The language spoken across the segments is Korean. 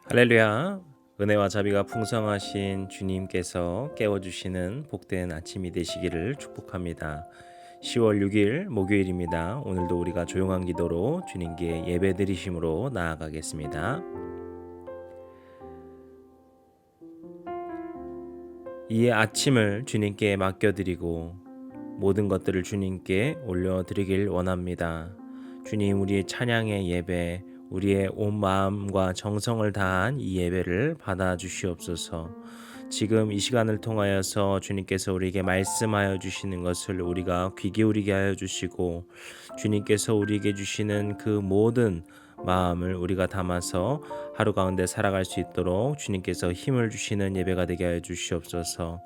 할렐루야. 은혜와 자비가 풍성하신 주님께서 깨워주시는 복된 아침이 되시기를 축복합니다. 10월 6일 목요일입니다. 오늘도 우리가 조용한 기도로 주님께 예배드리심으로 나아가겠습니다. 이 아침을 주님께 맡겨드리고 모든 것들을 주님께 올려드리길 원합니다. 주님, 우리의 찬양의 예배, 우리의 온 마음과 정성을 다한 이 예배를 받아주시옵소서. 지금 이 시간을 통하여서 주님께서 우리에게 말씀하여 주시는 것을 우리가 귀 기울이게 하여 주시고, 주님께서 우리에게 주시는 그 모든 마음을 우리가 담아서 하루 가운데 살아갈 수 있도록 주님께서 힘을 주시는 예배가 되게 하여 주시옵소서.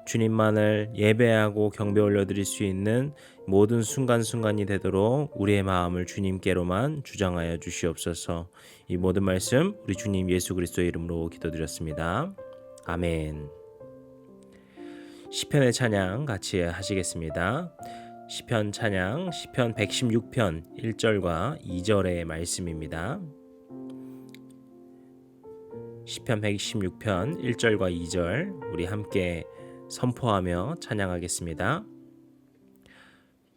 주님만을 예배하고 경배 올려드릴 수 있는 모든 순간순간이 되도록 우리의 마음을 주님께로만 주장하여 주시옵소서. 이 모든 말씀 우리 주님 예수 그리스도의 이름으로 기도드렸습니다. 아멘. 시편의 찬양 같이 하시겠습니다. 시편 찬양 시편 116편 1절과 2절의 말씀입니다. 시편 116편 1절과 2절 우리 함께 선포하며 찬양하겠습니다.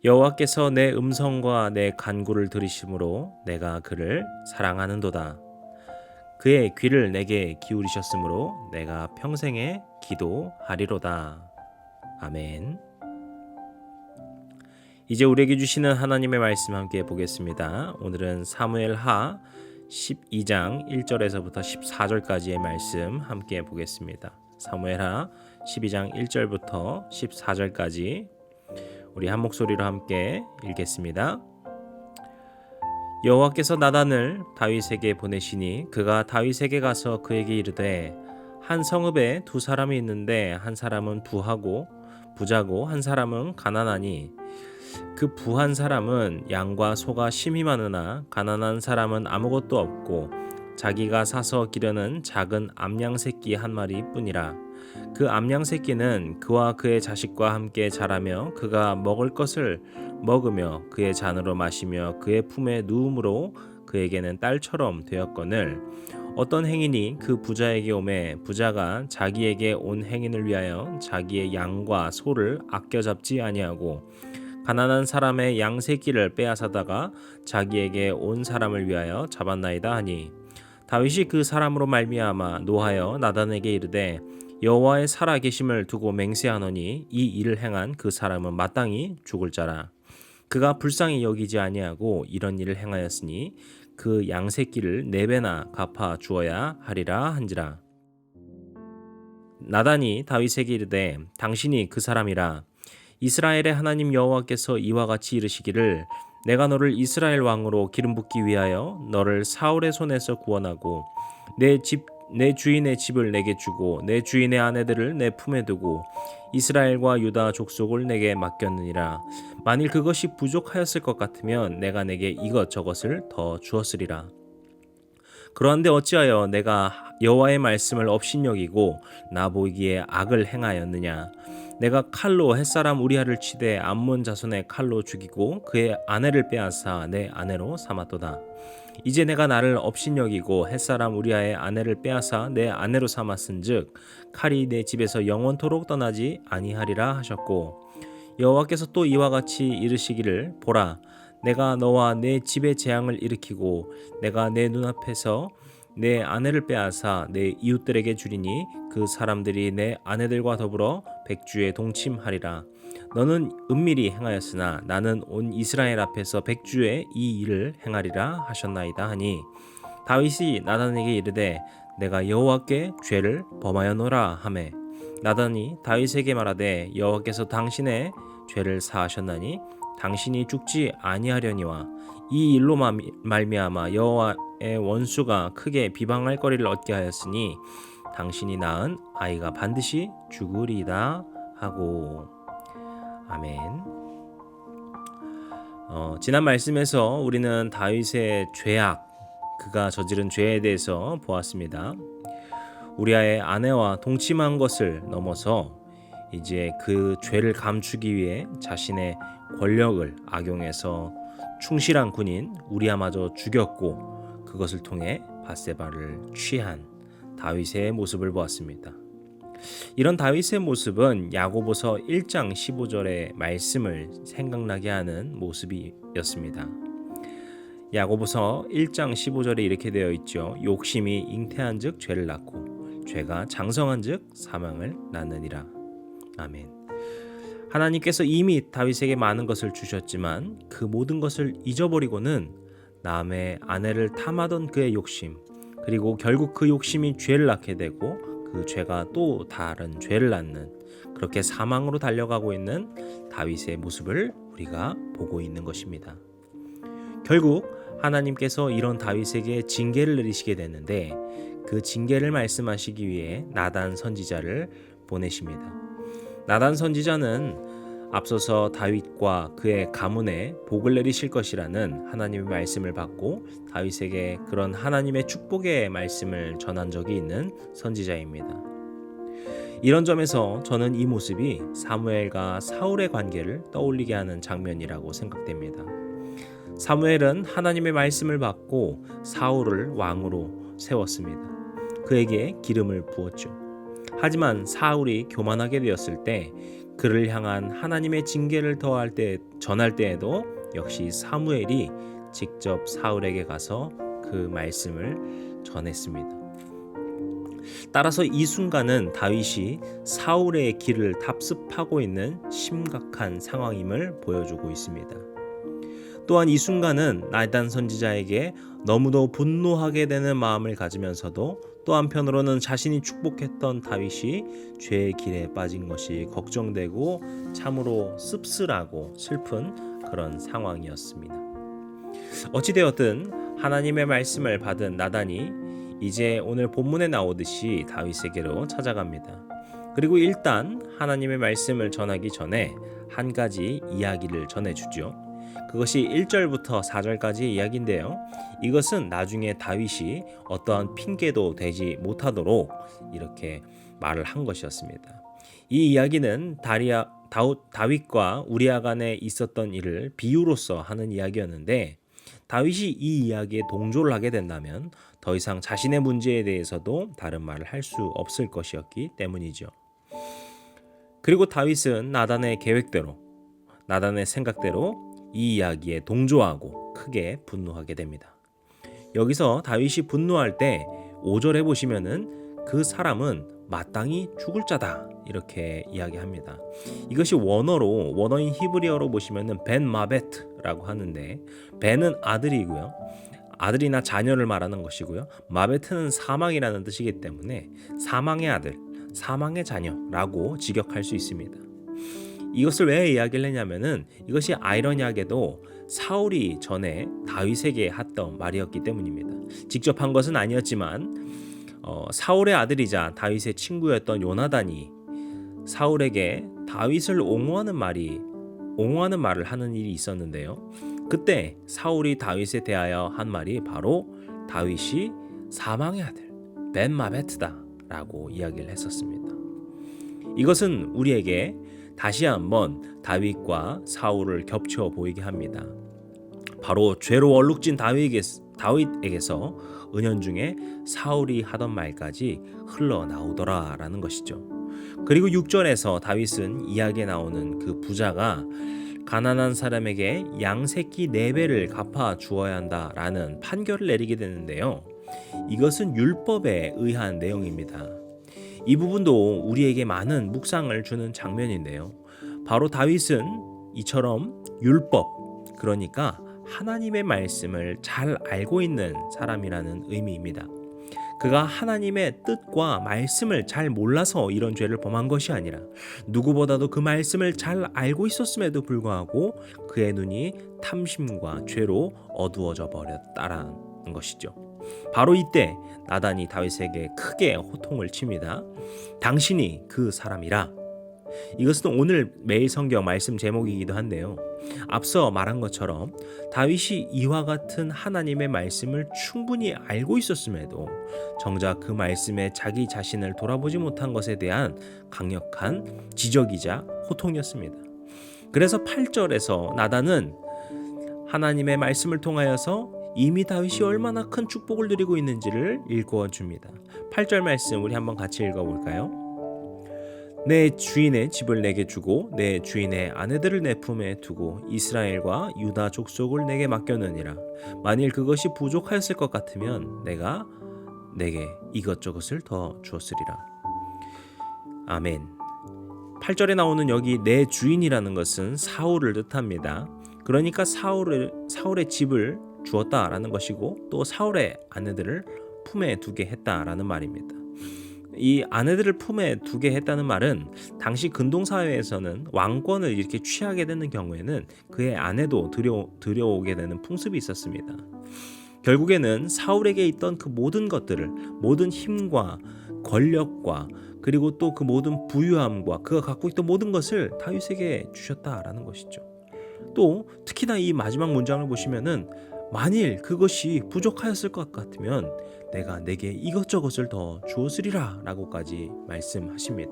여호와께서 내 음성과 내 간구를 들으심으로 내가 그를 사랑하는도다. 그의 귀를 내게 기울이셨으므로 내가 평생에 기도하리로다. 아멘. 이제 우리에게 주시는 하나님의 말씀 함께 보겠습니다. 오늘은 사무엘하 12장 1절에서부터 14절까지의 말씀 함께 보겠습니다. 사무엘하 12장 1절부터 14절까지 우리 한 목소리로 함께 읽겠습니다. 여호와께서 나단을 다윗에게 보내시니 그가 다윗에게 가서 그에게 이르되 한 성읍에 두 사람이 있는데 한 사람은 부자고 한 사람은 가난하니 그 부한 사람은 양과 소가 심히 많으나 가난한 사람은 아무것도 없고 자기가 사서 기르는 작은 암양 새끼 한 마리뿐이라. 그 암양 새끼는 그와 그의 자식과 함께 자라며 그가 먹을 것을 먹으며 그의 잔으로 마시며 그의 품에 누움으로 그에게는 딸처럼 되었거늘 어떤 행인이 그 부자에게 오매 부자가 자기에게 온 행인을 위하여 자기의 양과 소를 아껴 잡지 아니하고 가난한 사람의 양 새끼를 빼앗아다가 자기에게 온 사람을 위하여 잡았나이다 하니 다윗이 그 사람으로 말미암아 노하여 나단에게 이르되 여호와의 살아 계심을 두고 맹세하노니 이 일을 행한 그 사람은 마땅히 죽을 자라. 그가 불쌍히 여기지 아니하고 이런 일을 행하였으니 그 양 새끼를 4배나 갚아 주어야 하리라 한지라. 나단이 다윗에게 이르되 당신이 그 사람이라. 이스라엘의 하나님 여호와께서 이와 같이 이르시기를 내가 너를 이스라엘 왕으로 기름 붓기 위하여 너를 사울의 손에서 구원하고 내 주인의 집을 내게 주고 내 주인의 아내들을 내 품에 두고 이스라엘과 유다 족속을 내게 맡겼느니라. 만일 그것이 부족하였을 것 같으면 내가 내게 이것저것을 더 주었으리라. 그러한데 어찌하여 내가 여호와의 말씀을 업신여기고 나 보기에 악을 행하였느냐. 내가 칼로 햇사람 우리아를 치되 암몬 자손의 칼로 죽이고 그의 아내를 빼앗아 내 아내로 삼았도다. 이제 내가 나를 업신여기고 햇사람 우리아의 아내를 빼앗아 내 아내로 삼았은즉 칼이 내 집에서 영원토록 떠나지 아니하리라 하셨고 여호와께서 또 이와 같이 이르시기를 보라 내가 너와 내 집에 재앙을 일으키고 내가 내 눈앞에서 내 아내를 빼앗아 내 이웃들에게 주리니 그 사람들이 내 아내들과 더불어 백주에 동침하리라. 너는 은밀히 행하였으나 나는 온 이스라엘 앞에서 백주에 이 일을 행하리라 하셨나이다 하니 다윗이 나단에게 이르되 내가 여호와께 죄를 범하였노라 하매 나단이 다윗에게 말하되 여호와께서 당신의 죄를 사하셨나니 당신이 죽지 아니하려니와 이 일로 말미암아 여호와의 원수가 크게 비방할 거리를 얻게 하였으니 당신이 낳은 아이가 반드시 죽으리이다 하고. 아멘. 지난 말씀에서 우리는 다윗의 죄악, 그가 저지른 죄에 대해서 보았습니다. 우리아의 아내와 동침한 것을 넘어서 이제 그 죄를 감추기 위해 자신의 권력을 악용해서 충실한 군인 우리아마저 죽였고 그것을 통해 밧세바를 취한 다윗의 모습을 보았습니다. 이런 다윗의 모습은 야고보서 1장 15절의 말씀을 생각나게 하는 모습이었습니다. 야고보서 1장 15절에 이렇게 되어 있죠. 욕심이 잉태한즉 죄를 낳고 죄가 장성한즉 사망을 낳느니라. 아멘. 하나님께서 이미 다윗에게 많은 것을 주셨지만 그 모든 것을 잊어버리고는 남의 아내를 탐하던 그의 욕심, 그리고 결국 그 욕심이 죄를 낳게 되고 그 죄가 또 다른 죄를 낳는, 그렇게 사망으로 달려가고 있는 다윗의 모습을 우리가 보고 있는 것입니다. 결국 하나님께서 이런 다윗에게 징계를 내리시게 됐는데 그 징계를 말씀하시기 위해 나단 선지자를 보내십니다. 나단 선지자는 앞서서 다윗과 그의 가문에 복을 내리실 것이라는 하나님의 말씀을 받고 다윗에게 그런 하나님의 축복의 말씀을 전한 적이 있는 선지자입니다. 이런 점에서 저는 이 모습이 사무엘과 사울의 관계를 떠올리게 하는 장면이라고 생각됩니다. 사무엘은 하나님의 말씀을 받고 사울을 왕으로 세웠습니다. 그에게 기름을 부었죠. 하지만 사울이 교만하게 되었을 때 그를 향한 하나님의 징계를 전할 때에도 역시 사무엘이 직접 사울에게 가서 그 말씀을 전했습니다. 따라서 이 순간은 다윗이 사울의 길을 답습하고 있는 심각한 상황임을 보여주고 있습니다. 또한 이 순간은 나단 선지자에게 너무도 분노하게 되는 마음을 가지면서도 또 한편으로는 자신이 축복했던 다윗이 죄의 길에 빠진 것이 걱정되고 참으로 씁쓸하고 슬픈 그런 상황이었습니다. 어찌되었든 하나님의 말씀을 받은 나단이 이제 오늘 본문에 나오듯이 다윗에게로 찾아갑니다. 그리고 일단 하나님의 말씀을 전하기 전에 한 가지 이야기를 전해주죠. 그것이 1절부터 4절까지의 이야기인데요. 이것은 나중에 다윗이 어떠한 핑계도 되지 못하도록 이렇게 말을 한 것이었습니다. 이 이야기는 다윗과 우리아 간에 있었던 일을 비유로서 하는 이야기였는데 다윗이 이 이야기에 동조를 하게 된다면 더 이상 자신의 문제에 대해서도 다른 말을 할 수 없을 것이었기 때문이죠. 그리고 다윗은 나단의 계획대로, 나단의 생각대로 이 이야기에 동조하고 크게 분노하게 됩니다. 여기서 다윗이 분노할 때 5절에 보시면은 그 사람은 마땅히 죽을 자다 이렇게 이야기합니다. 이것이 원어인 히브리어로 보시면은 벤 마베트라고 하는데 벤은 아들이고요. 아들이나 자녀를 말하는 것이고요. 마베트는 사망이라는 뜻이기 때문에 사망의 아들, 사망의 자녀라고 직역할 수 있습니다. 이것을 왜 이야기를 했냐면은 이것이 아이러니하게도 사울이 전에 다윗에게 했던 말이었기 때문입니다. 직접 한 것은 아니었지만 사울의 아들이자 다윗의 친구였던 요나단이 사울에게 다윗을 옹호하는 말을 하는 일이 있었는데요. 그때 사울이 다윗에 대하여 한 말이 바로 다윗이 사망의 아들 벤마베트다 라고 이야기를 했었습니다. 이것은 우리에게 다시 한번 다윗과 사울을 겹쳐 보이게 합니다. 바로 죄로 얼룩진 다윗에게서 은연중에 사울이 하던 말까지 흘러나오더라 라는 것이죠. 그리고 6절에서 다윗은 이야기에 나오는 그 부자가 가난한 사람에게 양새끼 4배를 갚아 주어야 한다라는 판결을 내리게 되는데요. 이것은 율법에 의한 내용입니다. 이 부분도 우리에게 많은 묵상을 주는 장면인데요. 바로 다윗은 이처럼 율법, 그러니까 하나님의 말씀을 잘 알고 있는 사람이라는 의미입니다. 그가 하나님의 뜻과 말씀을 잘 몰라서 이런 죄를 범한 것이 아니라 누구보다도 그 말씀을 잘 알고 있었음에도 불구하고 그의 눈이 탐심과 죄로 어두워져 버렸다라는 것이죠. 바로 이때 나단이 다윗에게 크게 호통을 칩니다. 당신이 그 사람이라. 이것은 오늘 매일 성경 말씀 제목이기도 한데요. 앞서 말한 것처럼 다윗이 이와 같은 하나님의 말씀을 충분히 알고 있었음에도 정작 그 말씀에 자기 자신을 돌아보지 못한 것에 대한 강력한 지적이자 호통이었습니다. 그래서 8절에서 나단은 하나님의 말씀을 통하여서 이미 다윗이 얼마나 큰 축복을 누리고 있는지를 일구어 줍니다. 8절 말씀 우리 한번 같이 읽어볼까요? 내 주인의 집을 내게 주고 내 주인의 아내들을 내 품에 두고 이스라엘과 유다 족속을 내게 맡겼느니라. 만일 그것이 부족하였을 것 같으면 내가 내게 이것저것을 더 주었으리라. 아멘. 8절에 나오는 여기 내 주인이라는 것은 사울을 뜻합니다. 그러니까 사울의 집을 주었다라는 것이고 또 사울의 아내들을 품에 두게 했다라는 말입니다. 이 아내들을 품에 두게 했다는 말은 당시 근동사회에서는 왕권을 이렇게 취하게 되는 경우에는 그의 아내도 들여오게 되는 풍습이 있었습니다. 결국에는 사울에게 있던 그 모든 것들을, 모든 힘과 권력과 그리고 또 그 모든 부유함과 그가 갖고 있던 모든 것을 다윗에게 주셨다라는 것이죠. 또 특히나 이 마지막 문장을 보시면은 만일 그것이 부족하였을 것 같으면 내가 내게 이것저것을 더 주었으리라 라고까지 말씀하십니다.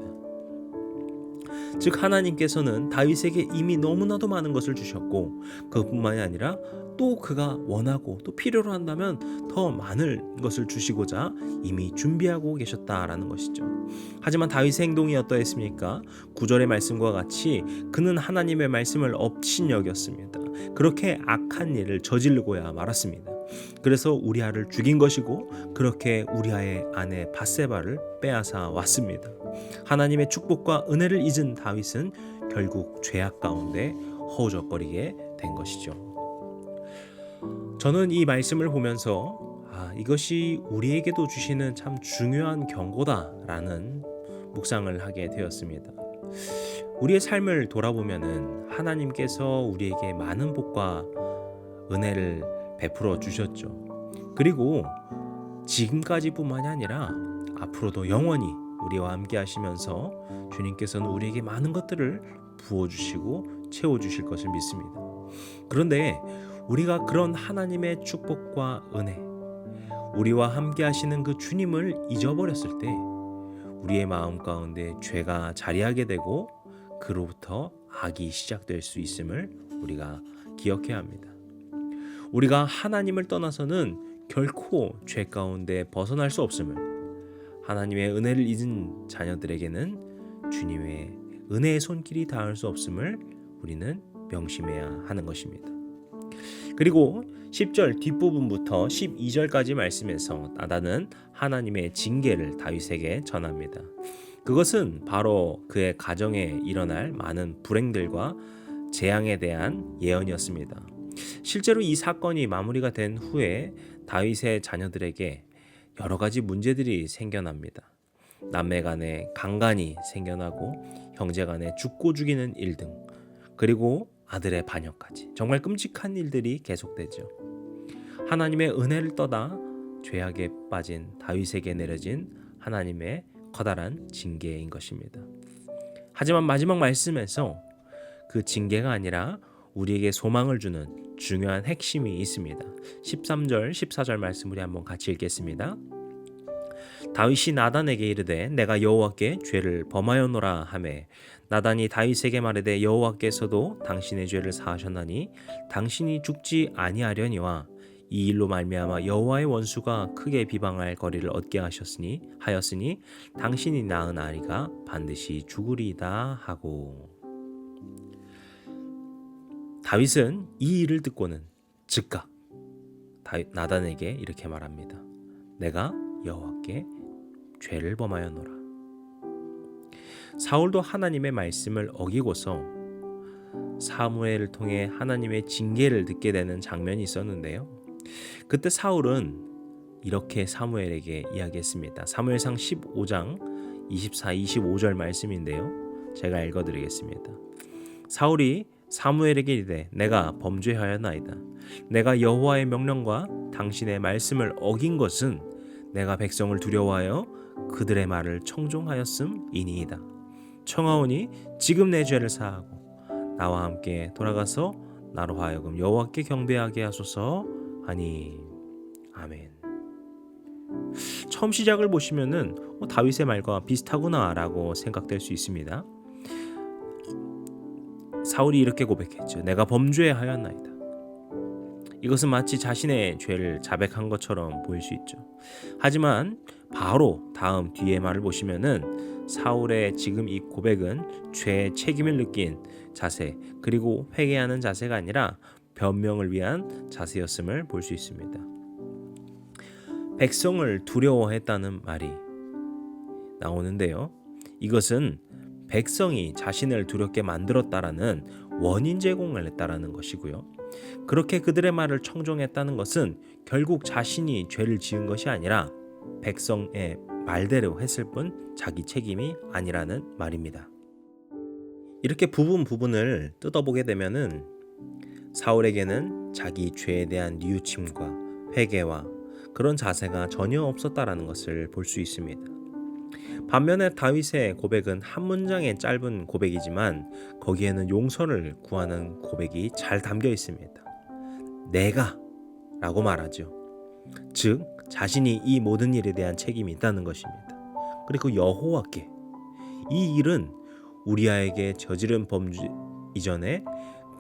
즉 하나님께서는 다윗에게 이미 너무나도 많은 것을 주셨고 그뿐만이 아니라 또 그가 원하고 또 필요로 한다면 더 많은 것을 주시고자 이미 준비하고 계셨다라는 것이죠. 하지만 다윗의 행동이 어떠했습니까? 9절의 말씀과 같이 그는 하나님의 말씀을 업신여겼습니다. 그렇게 악한 일을 저지르고야 말았습니다. 그래서 우리아를 죽인 것이고 그렇게 우리아의 아내 밧세바를 빼앗아 왔습니다. 하나님의 축복과 은혜를 잊은 다윗은 결국 죄악 가운데 허우적거리게 된 것이죠. 저는 이 말씀을 보면서 이것이 우리에게도 주시는 참 중요한 경고다라는 묵상을 하게 되었습니다. 우리의 삶을 돌아보면은 하나님께서 우리에게 많은 복과 은혜를 베풀어 주셨죠. 그리고 지금까지뿐만이 아니라 앞으로도 영원히 우리와 함께 하시면서 주님께서는 우리에게 많은 것들을 부어주시고 채워주실 것을 믿습니다. 그런데 우리가 그런 하나님의 축복과 은혜, 우리와 함께 하시는 그 주님을 잊어버렸을 때 우리의 마음 가운데 죄가 자리하게 되고 그로부터 악이 시작될 수 있음을 우리가 기억해야 합니다. 우리가 하나님을 떠나서는 결코 죄 가운데 벗어날 수 없음을, 하나님의 은혜를 잊은 자녀들에게는 주님의 은혜의 손길이 닿을 수 없음을 우리는 명심해야 하는 것입니다. 그리고 10절 뒷부분부터 12절까지 말씀에서 나단은 하나님의 징계를 다윗에게 전합니다. 그것은 바로 그의 가정에 일어날 많은 불행들과 재앙에 대한 예언이었습니다. 실제로 이 사건이 마무리가 된 후에 다윗의 자녀들에게 여러 가지 문제들이 생겨납니다. 남매 간에 강간이 생겨나고 형제 간에 죽고 죽이는 일 등, 그리고 아들의 반역까지 정말 끔찍한 일들이 계속되죠. 하나님의 은혜를 떠나 죄악에 빠진 다윗에게 내려진 하나님의 커다란 징계인 것입니다. 하지만 마지막 말씀에서 그 징계가 아니라 우리에게 소망을 주는 중요한 핵심이 있습니다. 13절, 14절 말씀 우리 한번 같이 읽겠습니다. 다윗이 나단에게 이르되 내가 여호와께 죄를 범하였노라 하매 나단이 다윗에게 말하되 여호와께서도 당신의 죄를 사하셨나니 당신이 죽지 아니하려니와 이 일로 말미암아 여호와의 원수가 크게 비방할 거리를 얻게 하였으니 당신이 낳은 아이가 반드시 죽으리이다 하고. 다윗은 이 일을 듣고는 즉각 나단에게 이렇게 말합니다. 내가 여호와께 죄를 범하였노라. 사울도 하나님의 말씀을 어기고서 사무엘을 통해 하나님의 징계를 듣게 되는 장면이 있었는데요. 그때 사울은 이렇게 사무엘에게 이야기했습니다. 사무엘상 15장 24, 25절 말씀인데요. 제가 읽어드리겠습니다. 사울이 사무엘에게 이르되 내가 범죄하였나이다. 내가 여호와의 명령과 당신의 말씀을 어긴 것은 내가 백성을 두려워하여 그들의 말을 청종하였음이니이다. 청하오니 지금 내 죄를 사하고 나와 함께 돌아가서 나로 하여금 여호와께 경배하게 하소서 하니. 아멘. 처음 시작을 보시면은 다윗의 말과 비슷하구나라고 생각될 수 있습니다. 사울이 이렇게 고백했죠. 내가 범죄하였나이다. 이것은 마치 자신의 죄를 자백한 것처럼 보일 수 있죠. 하지만 바로 다음 뒤에 말을 보시면은 사울의 지금 이 고백은 죄의 책임을 느낀 자세, 그리고 회개하는 자세가 아니라 변명을 위한 자세였음을 볼 수 있습니다. 백성을 두려워했다는 말이 나오는데요. 이것은 백성이 자신을 두렵게 만들었다라는 원인 제공을 했다라는 것이고요. 그렇게 그들의 말을 청종했다는 것은 결국 자신이 죄를 지은 것이 아니라 백성의 말대로 했을 뿐 자기 책임이 아니라는 말입니다. 이렇게 부분을 뜯어보게 되면은 사울에게는 자기 죄에 대한 뉘우침과 회개와 그런 자세가 전혀 없었다라는 것을 볼 수 있습니다. 반면에 다윗의 고백은 한 문장의 짧은 고백이지만 거기에는 용서를 구하는 고백이 잘 담겨 있습니다. 내가 라고 말하죠. 즉 자신이 이 모든 일에 대한 책임이 있다는 것입니다. 그리고 여호와께, 이 일은 우리아에게 저지른 범죄 이전에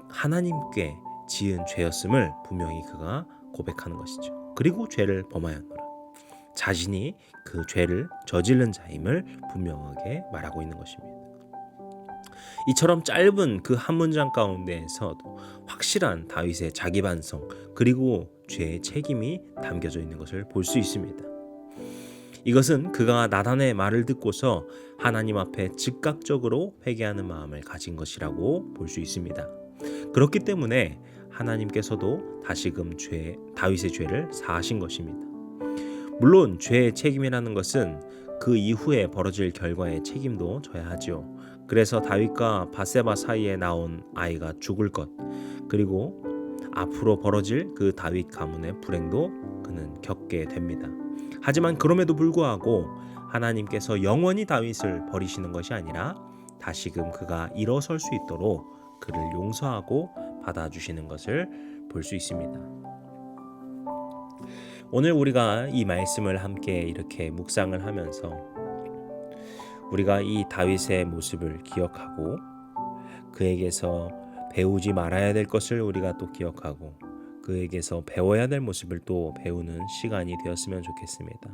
하나님께 지은 죄였음을 분명히 그가 고백하는 것이죠. 그리고 죄를 범하였노라. 자신이 그 죄를 저지른 자임을 분명하게 말하고 있는 것입니다. 이처럼 짧은 그 한 문장 가운데에서도 확실한 다윗의 자기 반성, 그리고 죄의 책임이 담겨져 있는 것을 볼 수 있습니다. 이것은 그가 나단의 말을 듣고서 하나님 앞에 즉각적으로 회개하는 마음을 가진 것이라고 볼 수 있습니다. 그렇기 때문에 하나님께서도 다시금 다윗의 죄를 사하신 것입니다. 물론 죄의 책임이라는 것은 그 이후에 벌어질 결과의 책임도 져야 하죠. 그래서 다윗과 바세바 사이에 나온 아이가 죽을 것, 그리고 앞으로 벌어질 그 다윗 가문의 불행도 그는 겪게 됩니다. 하지만 그럼에도 불구하고 하나님께서 영원히 다윗을 버리시는 것이 아니라 다시금 그가 일어설 수 있도록 그를 용서하고 받아주시는 것을 볼 수 있습니다. 오늘 우리가 이 말씀을 함께 이렇게 묵상을 하면서 우리가 이 다윗의 모습을 기억하고 그에게서 배우지 말아야 될 것을 우리가 또 기억하고 그에게서 배워야 될 모습을 또 배우는 시간이 되었으면 좋겠습니다.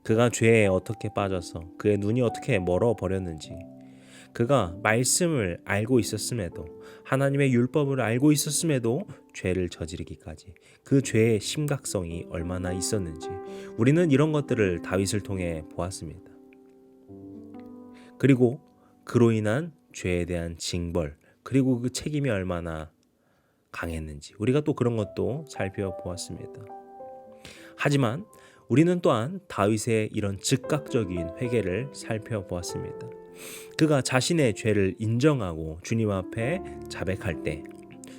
그가 죄에 어떻게 빠져서 그의 눈이 어떻게 멀어버렸는지, 그가 말씀을 알고 있었음에도, 하나님의 율법을 알고 있었음에도 죄를 저지르기까지 그 죄의 심각성이 얼마나 있었는지 우리는 이런 것들을 다윗을 통해 보았습니다. 그리고 그로 인한 죄에 대한 징벌, 그리고 그 책임이 얼마나 강했는지 우리가 또 그런 것도 살펴보았습니다. 하지만 우리는 또한 다윗의 이런 즉각적인 회개를 살펴보았습니다. 그가 자신의 죄를 인정하고 주님 앞에 자백할 때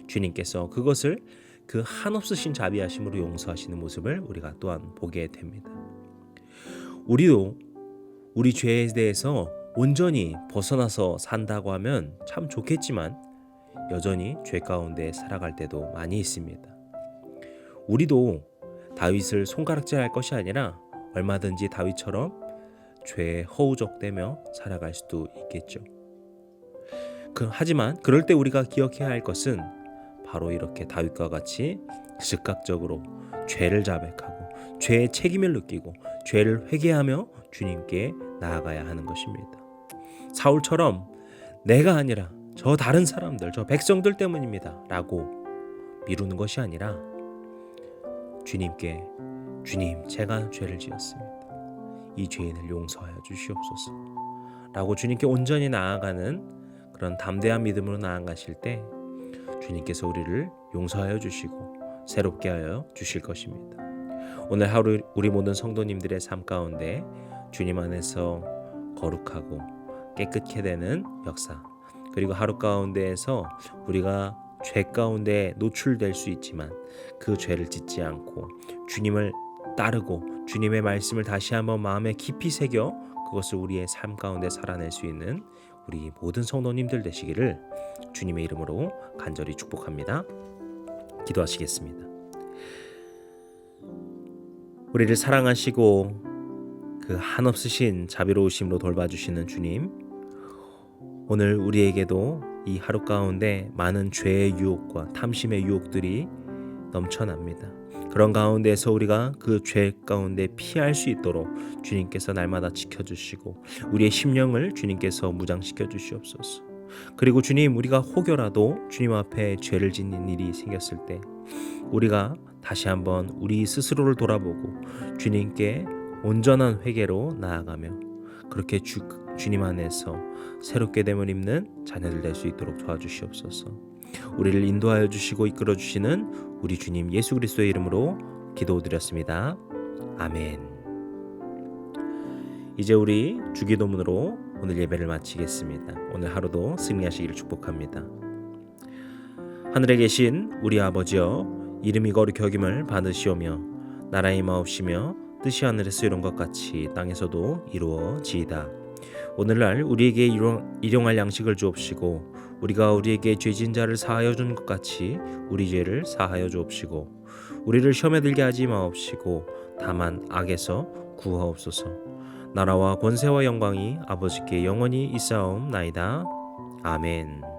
주님께서 그것을 그 한없으신 자비하심으로 용서하시는 모습을 우리가 또한 보게 됩니다. 우리도 우리 죄에 대해서 온전히 벗어나서 산다고 하면 참 좋겠지만 여전히 죄 가운데 살아갈 때도 많이 있습니다. 우리도 다윗을 손가락질할 것이 아니라 얼마든지 다윗처럼 죄에 허우적대며 살아갈 수도 있겠죠. 하지만 그럴 때 우리가 기억해야 할 것은 바로 이렇게 다윗과 같이 즉각적으로 죄를 자백하고 죄의 책임을 느끼고 죄를 회개하며 주님께 나아가야 하는 것입니다. 사울처럼 내가 아니라 저 다른 사람들, 저 백성들 때문입니다 라고 미루는 것이 아니라 주님께, 주님 제가 죄를 지었습니다. 이 죄인을 용서하여 주시옵소서 라고 주님께 온전히 나아가는 그런 담대한 믿음으로 나아가실 때 주님께서 우리를 용서하여 주시고 새롭게 하여 주실 것입니다. 오늘 하루 우리 모든 성도님들의 삶 가운데 주님 안에서 거룩하고 깨끗게 되는 역사, 그리고 하루 가운데에서 우리가 죄 가운데 노출될 수 있지만 그 죄를 짓지 않고 주님을 따르고 주님의 말씀을 다시 한번 마음에 깊이 새겨 그것을 우리의 삶 가운데 살아낼 수 있는 우리 모든 성도님들 되시기를 주님의 이름으로 간절히 축복합니다. 기도하시겠습니다. 우리를 사랑하시고 그 한없으신 자비로우심으로 돌봐주시는 주님, 오늘 우리에게도 이 하루 가운데 많은 죄의 유혹과 탐심의 유혹들이 넘쳐납니다. 그런 가운데에서 우리가 그 죄 가운데 피할 수 있도록 주님께서 날마다 지켜주시고 우리의 심령을 주님께서 무장시켜 주시옵소서. 그리고 주님, 우리가 혹여라도 주님 앞에 죄를 짓는 일이 생겼을 때 우리가 다시 한번 우리 스스로를 돌아보고 주님께 온전한 회개로 나아가며 그렇게 주님 안에서 새롭게 됨을 입는 자녀들 될 수 있도록 도와주시옵소서. 우리를 인도하여 주시고 이끌어 주시는 우리 주님 예수 그리스도의 이름으로 기도드렸습니다. 아멘. 이제 우리 주기도문으로 오늘 예배를 마치겠습니다. 오늘 하루도 승리하시기를 축복합니다. 하늘에 계신 우리 아버지여, 이름이 거룩히 여김을 받으시오며 나라의 마옵시며 뜻이 하늘에서 이룬 것 같이 땅에서도 이루어지이다. 오늘날 우리에게 일용할 양식을 주옵시고 우리가 우리에게 죄진 자를 사하여 준 것 같이 우리 죄를 사하여 주옵시고 우리를 시험에 들게 하지 마옵시고 다만 악에서 구하옵소서. 나라와 권세와 영광이 아버지께 영원히 있사옵나이다. 아멘.